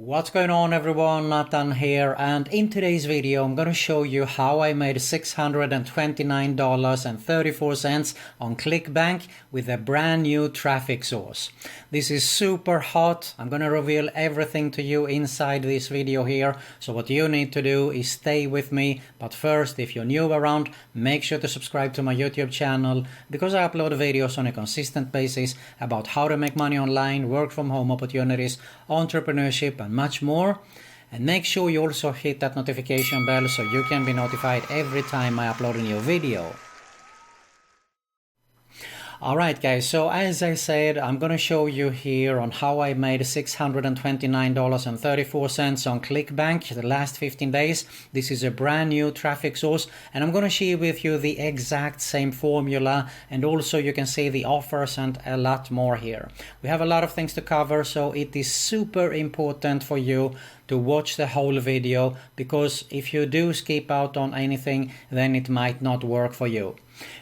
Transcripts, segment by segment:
What's going on everyone, Nathan here, and in today's video I'm gonna show you how I made $629.34 on Clickbank with a brand new traffic source. This is super hot. I'm gonna reveal everything to you inside this video here, so what you need to do is stay with me. But first, if you're new around, make sure to subscribe to my YouTube channel, because I upload videos on a consistent basis about how to make money online, work from home opportunities, entrepreneurship and much more. And make sure you also hit that notification bell so you can be notified every time I upload a new video. Alright guys, so as I said, I'm gonna show you here on how I made $629.34 on Clickbank the last 15 days. This is a brand new traffic source, and I'm gonna share with you the exact same formula, and also you can see the offers and a lot more here. We have a lot of things to cover, so it is super important for you to watch the whole video, because if you do skip out on anything, then it might not work for you.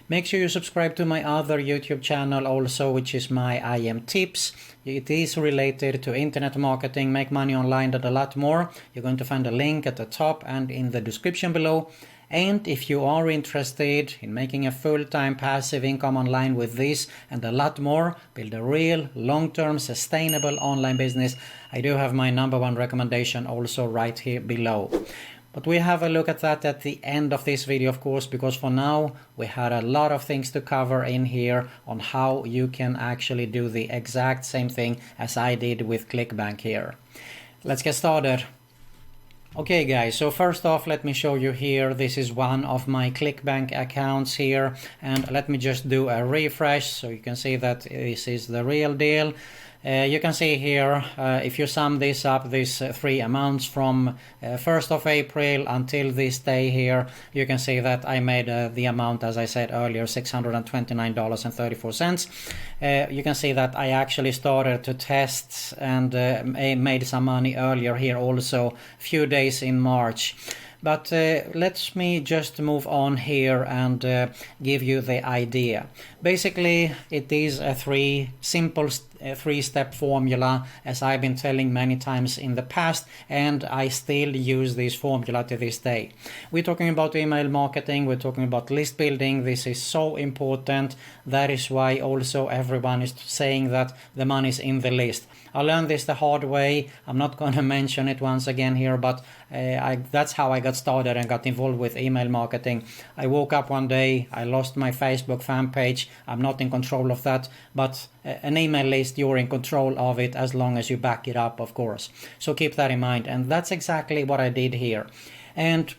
Make sure you subscribe to my other YouTube channel also, which is my IM Tips. It is related to internet marketing, make money online, and a lot more. You're going to find a link at the top and in the description below. And if you are interested in making a full-time passive income online with this and a lot more, build a real long-term sustainable online business, I do have my #1 recommendation also right here below. But we have a look at that at the end of this video, of course, because for now we had a lot of things to cover in here on how you can actually do the exact same thing as I did with Clickbank here. Let's get started. Okay guys, so first off, let me show you here. This is one of my Clickbank accounts here, and let me just do a refresh so you can see that this is the real deal. You can see here, if you sum this up, these three amounts from 1st of April until this day here, you can see that I made the amount, as I said earlier, $629.34. You can see that I actually started to test and made some money earlier here also, a few days in March. But let me just move on here and give you the idea. Basically, it is a three-step formula, as I've been telling many times in the past, and I still use this formula to this day. We're talking about email marketing, we're talking about list building. This is so important. That is why also everyone is saying that the money is in the list. I learned this the hard way. I'm not going to mention it once again here, but that's how I got started and got involved with email marketing. I woke up one day, I lost my Facebook fan page. I'm not in control of that, but an email list, you're in control of it as long as you back it up, of course. So keep that in mind, and that's exactly what I did here. And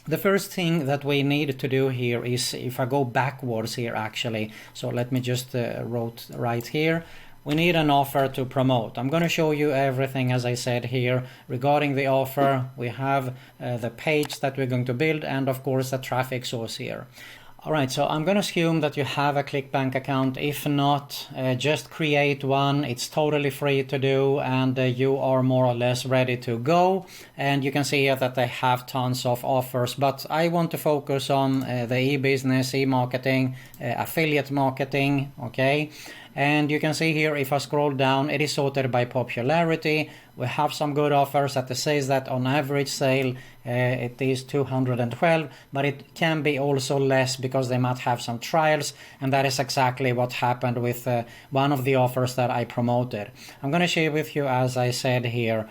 the first thing that we need to do here is, if I go backwards here actually, so let me just wrote right here. We need an offer to promote. I'm going to show you everything, as I said here, regarding the offer. We have the page that we're going to build, and of course the traffic source here. Alright, so I'm going to assume that you have a Clickbank account. If not, just create one. It's totally free to do, and you are more or less ready to go. And you can see here that they have tons of offers, but I want to focus on the e-business, e-marketing, affiliate marketing, okay? And you can see here, if I scroll down, it is sorted by popularity. We have some good offers that says that on average sale it is 212, but it can be also less because they might have some trials, and that is exactly what happened with one of the offers that I promoted. I'm going to share with you, as I said here,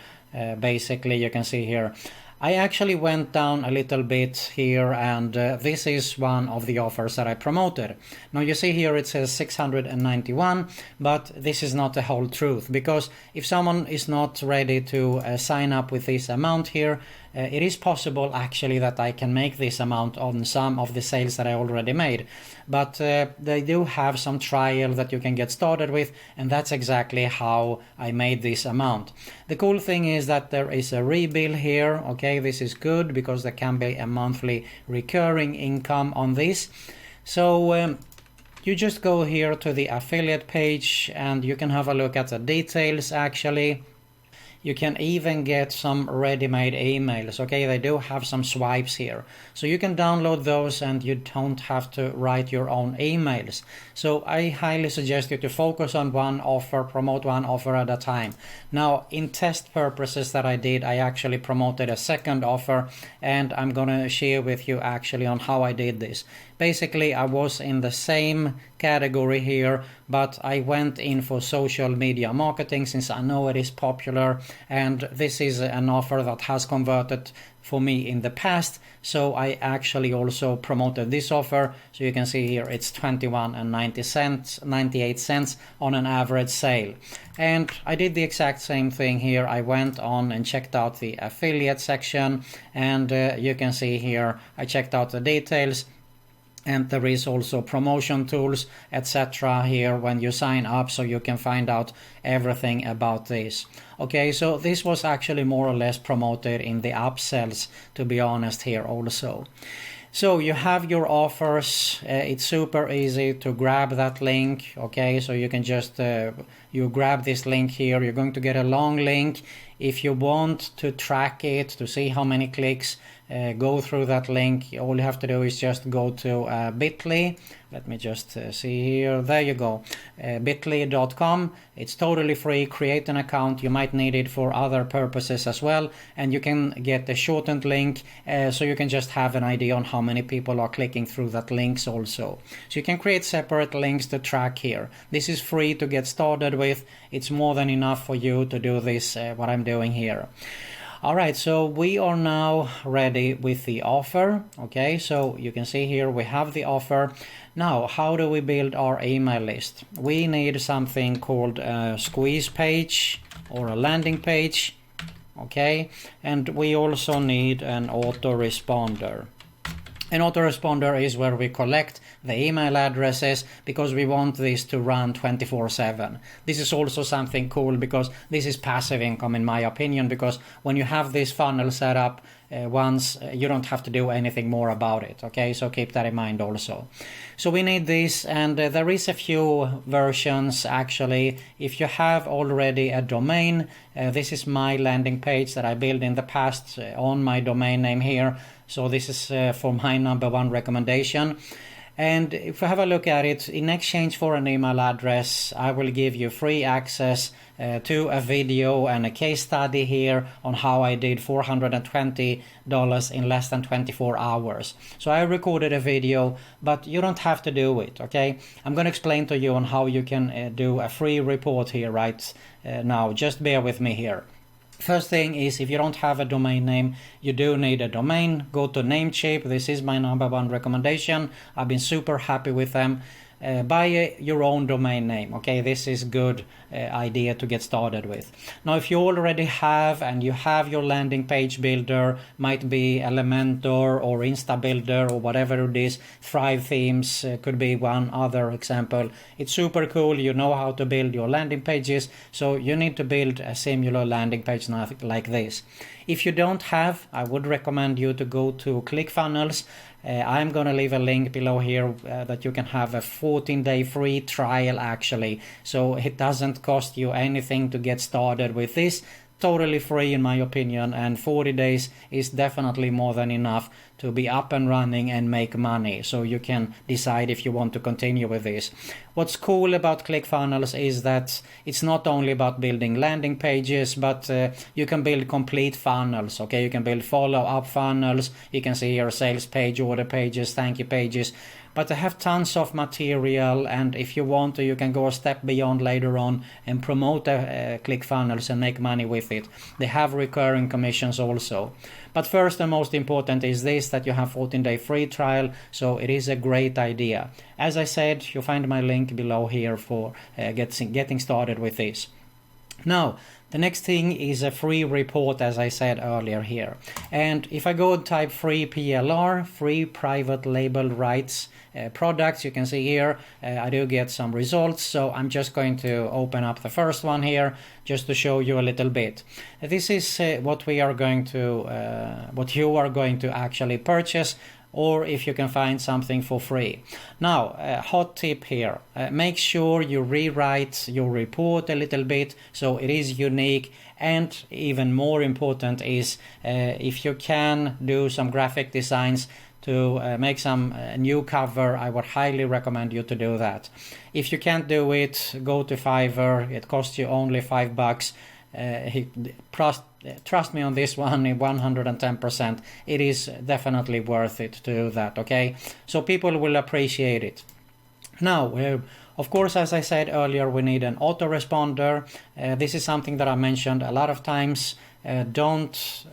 basically you can see here, I actually went down a little bit here, and this is one of the offers that I promoted. Now you see here it says 691, but this is not the whole truth, because if someone is not ready to sign up with this amount here, it is possible actually that I can make this amount on some of the sales that I already made. But they do have some trial that you can get started with, and that's exactly how I made this amount. The cool thing is that there is a rebill here. Okay, this is good because there can be a monthly recurring income on this. So you just go here to the affiliate page and you can have a look at the details actually. You can even get some ready-made emails. Okay, they do have some swipes here. So you can download those and you don't have to write your own emails. So I highly suggest you to focus on one offer, promote one offer at a time. Now, in test purposes that I did, I actually promoted a second offer, and I'm gonna share with you actually on how I did this. Basically, I was in the same category here, but I went in for social media marketing since I know it is popular, and this is an offer that has converted for me in the past, so I actually also promoted this offer. So you can see here it's 21.98 cents on an average sale. And I did the exact same thing here. I went on and checked out the affiliate section, and you can see here I checked out the details. And there is also promotion tools, etc. here when you sign up, so you can find out everything about this. Okay, so this was actually more or less promoted in the upsells, to be honest, here also. So you have your offers. It's super easy to grab that link. Okay, so you can just you grab this link here. You're going to get a long link. If you want to track it, to see how many clicks, go through that link. All you have to do is just go to bit.ly. Let me just see here. There you go. bit.ly.com. It's totally free. Create an account. You might need it for other purposes as well. And you can get a shortened link, so you can just have an idea on how many people are clicking through that links also. So you can create separate links to track here. This is free to get started with. It's more than enough for you to do this, what I'm doing here. Alright, so we are now ready with the offer. Okay, so you can see here we have the offer. Now, how do we build our email list? We need something called a squeeze page or a landing page. Okay, and we also need an autoresponder. An autoresponder is where we collect the email addresses because we want this to run 24/7. This is also something cool because this is passive income in my opinion, because when you have this funnel set up once, you don't have to do anything more about it. Okay, so keep that in mind also. So we need this, and there is a few versions actually. If you have already a domain, this is my landing page that I built in the past on my domain name here. So this is for my #1 recommendation. And if we have a look at it, in exchange for an email address, I will give you free access to a video and a case study here on how I did $420 in less than 24 hours. So I recorded a video, but you don't have to do it, okay? I'm going to explain to you on how you can do a free report here right now. Just bear with me here. First thing is, if you don't have a domain name, you do need a domain. Go to Namecheap. This is my #1 recommendation. I've been super happy with them. Buy your own domain name. Okay, this is good idea to get started with. Now, if you already have, and you have your landing page builder, might be Elementor or InstaBuilder or whatever it is, Thrive Themes could be one other example. It's super cool. You know how to build your landing pages, so you need to build a similar landing page like this. If you don't have, I would recommend you to go to ClickFunnels. I'm going to leave a link below here that you can have a 14-day free trial actually. So it doesn't cost you anything to get started with this. Totally free in my opinion, and 40 days is definitely more than enough to be up and running and make money, so you can decide if you want to continue with this. What's cool about ClickFunnels is that it's not only about building landing pages, but you can build complete funnels. Okay, you can build follow-up funnels. You can see here sales page, order pages, thank you pages. But they have tons of material, and if you want to, you can go a step beyond later on and promote ClickFunnels and make money with it. They have recurring commissions also. But first and most important is this, that you have 14-day free trial, so it is a great idea. As I said, you'll find my link below here for getting started with this. Now, the next thing is a free report, as I said earlier here. And if I go and type free PLR, free private label rights products, you can see here I do get some results. So I'm just going to open up the first one here just to show you a little bit. This is what we are going to, what you are going to actually purchase or if you can find something for free. Now, hot tip here, make sure you rewrite your report a little bit so it is unique, and even more important is if you can do some graphic designs to make some new cover, I would highly recommend you to do that. If you can't do it, go to Fiverr, it costs you only $5. Trust me on this one, 110%. It is definitely worth it to do that, okay? So people will appreciate it. Now, of course, as I said earlier, we need an autoresponder. This is something that I mentioned a lot of times. Don't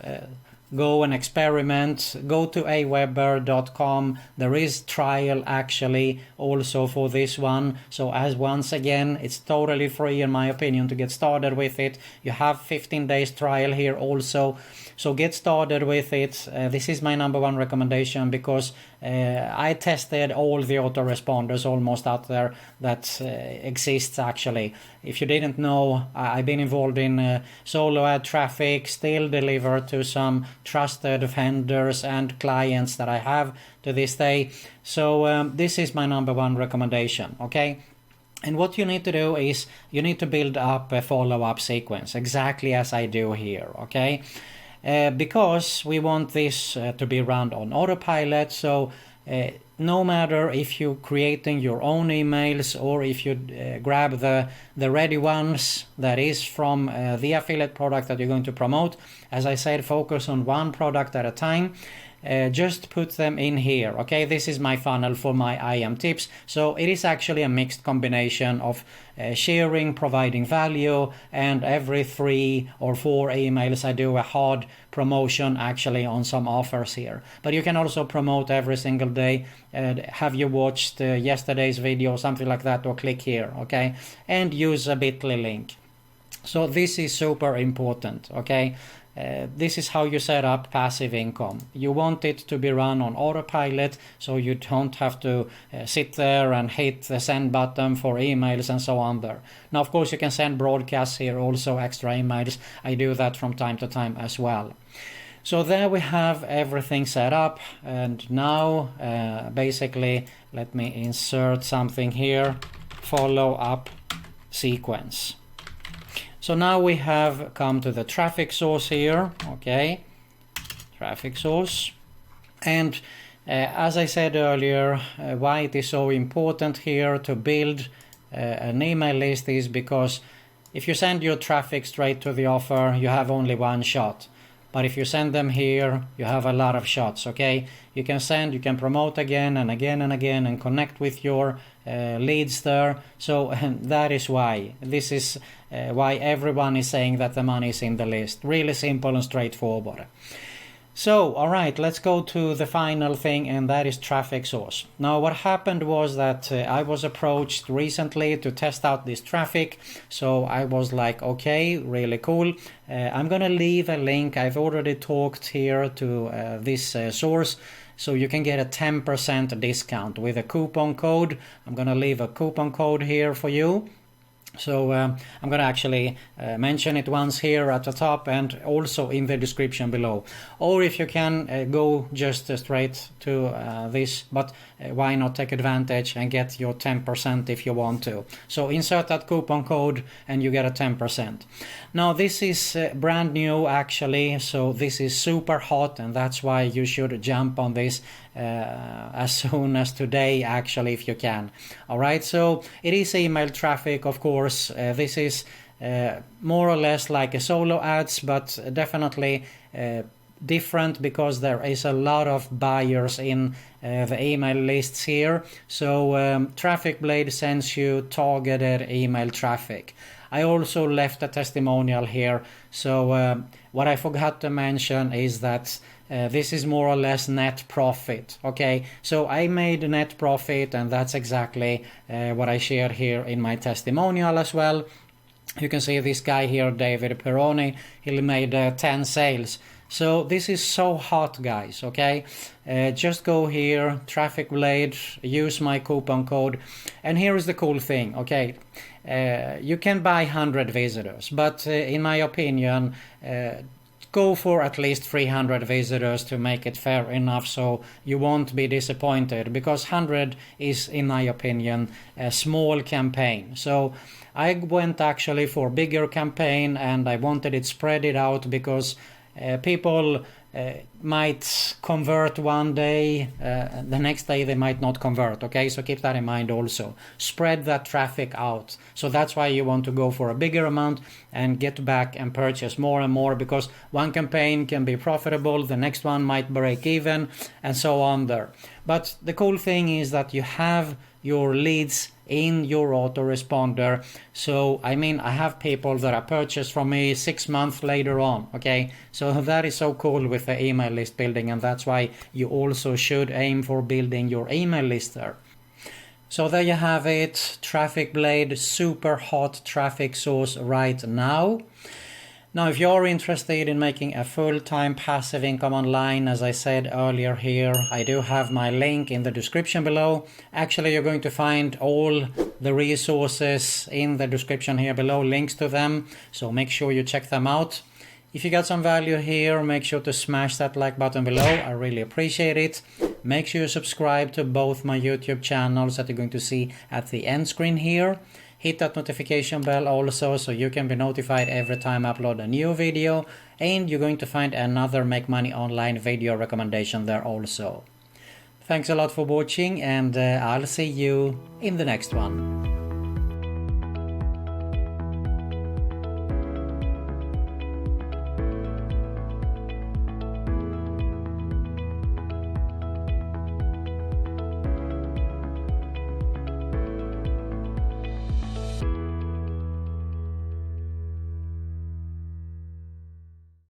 go and experiment. Go to aweber.com. There is trial actually also for this one. So as once again, it's totally free in my opinion to get started with it. You have 15 days trial here also. So get started with it. This is my number one recommendation because I tested all the autoresponders almost out there that exists actually. If you didn't know, I've been involved in solo ad traffic, still deliver to some trusted vendors and clients that I have to this day. So this is my number one recommendation, okay? And what you need to do is you need to build up a follow-up sequence, exactly as I do here, okay? Because we want this to be run on autopilot, so no matter if you're creating your own emails or if you grab the ready ones that is from the affiliate product that you're going to promote, as I said, focus on one product at a time. Just put them in here, okay? This is my funnel for my IM tips. So it is actually a mixed combination of sharing, providing value, and every 3 or 4 emails I do a hard promotion actually on some offers here. But you can also promote every single day. Have you watched yesterday's video, something like that, or click here, okay? And use a bit.ly link. So this is super important, okay? This is how you set up passive income. You want it to be run on autopilot, so you don't have to sit there and hit the send button for emails and so on there. Now, of course, you can send broadcasts here, also extra emails. I do that from time to time as well. So there we have everything set up, and now basically let me insert something here, follow up sequence. So now we have come to the traffic source here, okay, traffic source. And as I said earlier, why it is so important here to build an email list is because if you send your traffic straight to the offer, you have only one shot. But if you send them here, you have a lot of shots, okay? You can send, you can promote again and again and again and connect with your leads there. So that is why. This is why everyone is saying that the money is in the list. Really simple and straightforward. So, all right, let's go to the final thing, and that is traffic source. Now, what happened was that I was approached recently to test out this traffic. So I was like, okay, really cool. I'm going to leave a link. I've already talked here to this source. So you can get a 10% discount with a coupon code. I'm going to leave a coupon code here for you. So I'm going to actually mention it once here at the top and also in the description below. Or if you can go just straight to this, but why not take advantage and get your 10% if you want to. So insert that coupon code and you get a 10%. Now this is brand new actually, so this is super hot, and that's why you should jump on this as soon as today actually if you can. All right, so it is email traffic, of course. This is more or less like a solo ads, but definitely different because there is a lot of buyers in the email lists here. So Traffic Blade sends you targeted email traffic. I also left a testimonial here. So what I forgot to mention is that this is more or less net profit. Okay, so I made net profit, and that's exactly what I shared here in my testimonial as well. You can see this guy here, David Peroni, he made 10 sales. So this is so hot, guys, okay? Just go here, Traffic Blade, use my coupon code. And here is the cool thing, okay? You can buy 100 visitors, but in my opinion, go for at least 300 visitors to make it fair enough, so you won't be disappointed, because 100 is, in my opinion, a small campaign. So I went actually for bigger campaign, and I wanted it spread it out, because people might convert one day, the next day they might not convert. Okay, so keep that in mind also. Spread that traffic out. So that's why you want to go for a bigger amount and get back and purchase more and more, because one campaign can be profitable, the next one might break even, and so on there. But the cool thing is that you have your leads in your autoresponder. So I mean, I have people that have purchased from me 6 months later on. Okay, so that is so cool with the email list building, and that's why you also should aim for building your email list there. So there you have it, Traffic Blade, super hot traffic source right now. Now, if you're interested in making a full-time passive income online, as I said earlier here, I do have my link in the description below. Actually, you're going to find all the resources in the description here below, links to them, so make sure you check them out. If you got some value here, make sure to smash that like button below, I really appreciate it. Make sure you subscribe to both my YouTube channels that you're going to see at the end screen here. Hit that notification bell also, so you can be notified every time I upload a new video, and you're going to find another Make Money Online video recommendation there also. Thanks a lot for watching, and I'll see you in the next one.